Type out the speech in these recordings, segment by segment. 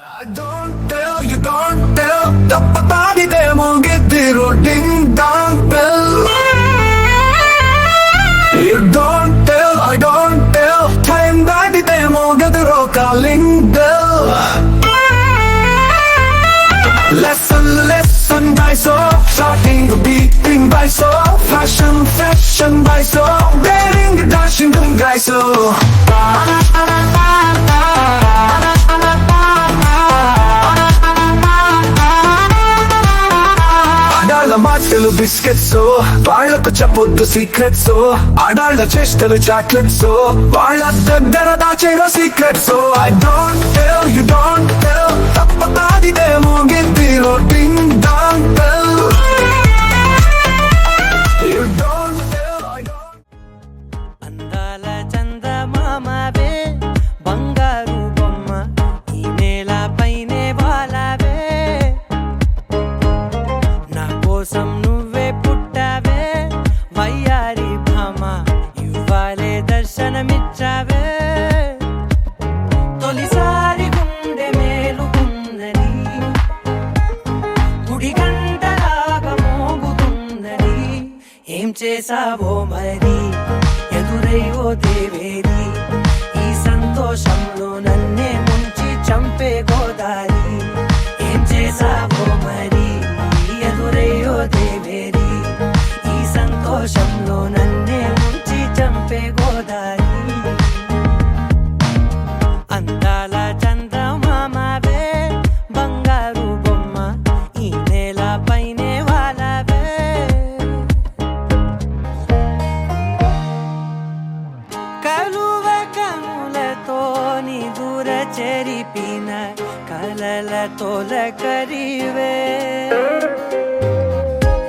I don't tell, you don't tell. ತಪ್ಪತಾಗಿದೆಮೋ ಗೆದ್ದಿರೋ ding dong bell. You don't tell, I don't tell. Time ದಾಟಿದೆಮೋ ಗೆದ್ದಿರೋ calling bell. Lesson, lesson by so. Starting to beating by so. Fashion, fashion by so. Daring, dashing, guy so. మాటలు biscuits వాళ్ళకు చెప్పొద్దు secrets ఆడాళ్ళ చేష్టలు chocolates వాళ్ళ దగ్గర దాచేరో secrets I don't tell you don't tell తప్పతాదిదేమో గిద్దిలో ding dong bell you don't tell I don't అందాల చందమామవే బంగారు బొమ్మ ఈ నేల పైనే వాలావే నా కోసం నువ్వే పుట్టావే వయ్యారి భామ ఇవ్వాలే దర్శనమిచ్చావే తొలిసారి గుండె మేలుకుందని గుడి గంటలాగా మోగుతుందని ఏం చేసావో మరి ఎదురై ఓ దేవేరి ఈ సంతోషంలో నన్నే ముంచి చంపే గోదారి ఏం చేసావో మరి ఎదురై ఓ దేవేరి ఈ సంతోషంలో నన్నే ముంచి చంపే గోదారి అందాల చందమామవే బంగారు బొమ్మ ఈ నేల పైనే వాలావే కలువ కనులతో నీ దూర చెరిపిన కలల తొలకరివే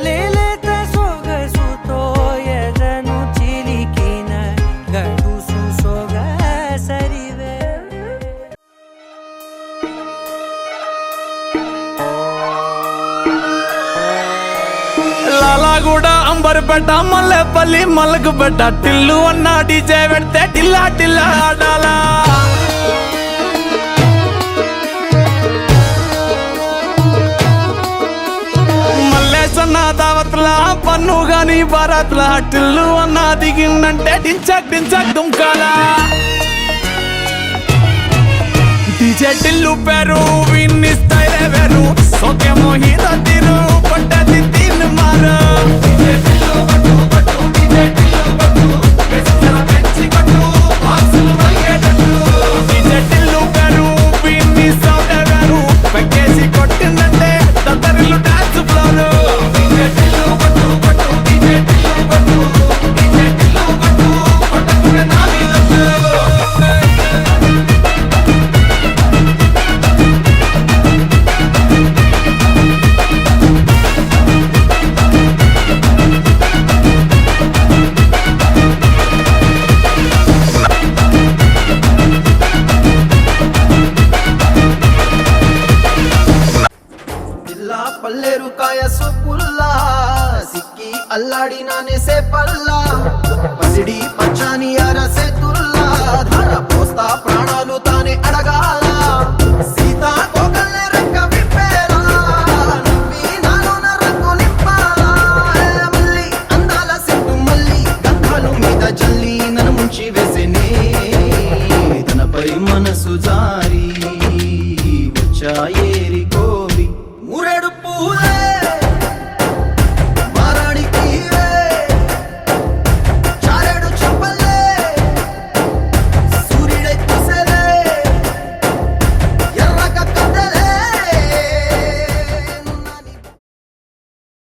లేలేత సొగసుతో ఎదను చిలికిన గడుసు సొగసరివే లాలాగూడ అంబర్పేట మల్లెపల్లి మల్లకుపేట టిల్లు అన్న డీజే పెడితే టిల్లా టిల్లా ఆడాలా మల్లేసన్న దావత్ల పన్ను గాని భారత్ల టిల్లు అన్న దిగిందంటే డించక్ డించక్ దుంకాలా డీజే టిల్లు పేరు విన్ని స్టైల్ వేరు సోకేమో హీరో తీరు పట్టది తీన్ మారు డీజే టిల్లు పట్టు పట్టు డీజే టిల్లు పట్టు వెచ్చన పెంచి పట్టు బాక్సులు మరిగేటట్టు డీజే టిల్లు పేరు విన్ని సౌండ్ వేరు పెక్కేసి కొట్టిందంటే దద్దరిల్లు డాన్స్ ఫ్లోర్ డీజే టిల్లు పట్టు పట్టు డీజే టిల్లు పట్టు డీజే టిల్లు పట్టు పట్టుకునే నా మీద పల్లేరు కాయ సొప్పుల్లా సిక్కి అల్లాడినానే సే పల్లా పసిడి పచ్చాని అరసే తుల్లా ధర పోస్తా ప్రాణాలు తానే అడగాల సీతా కోకల్నే రెక్క విప్పేలా నవ్వి నాలోన రంగు నింపాలా మల్లి అందాల సెట్టు మల్లి గంధాలు మీద జల్లి నన్ను ముంచి వేసేనే తనపై మనసు జారి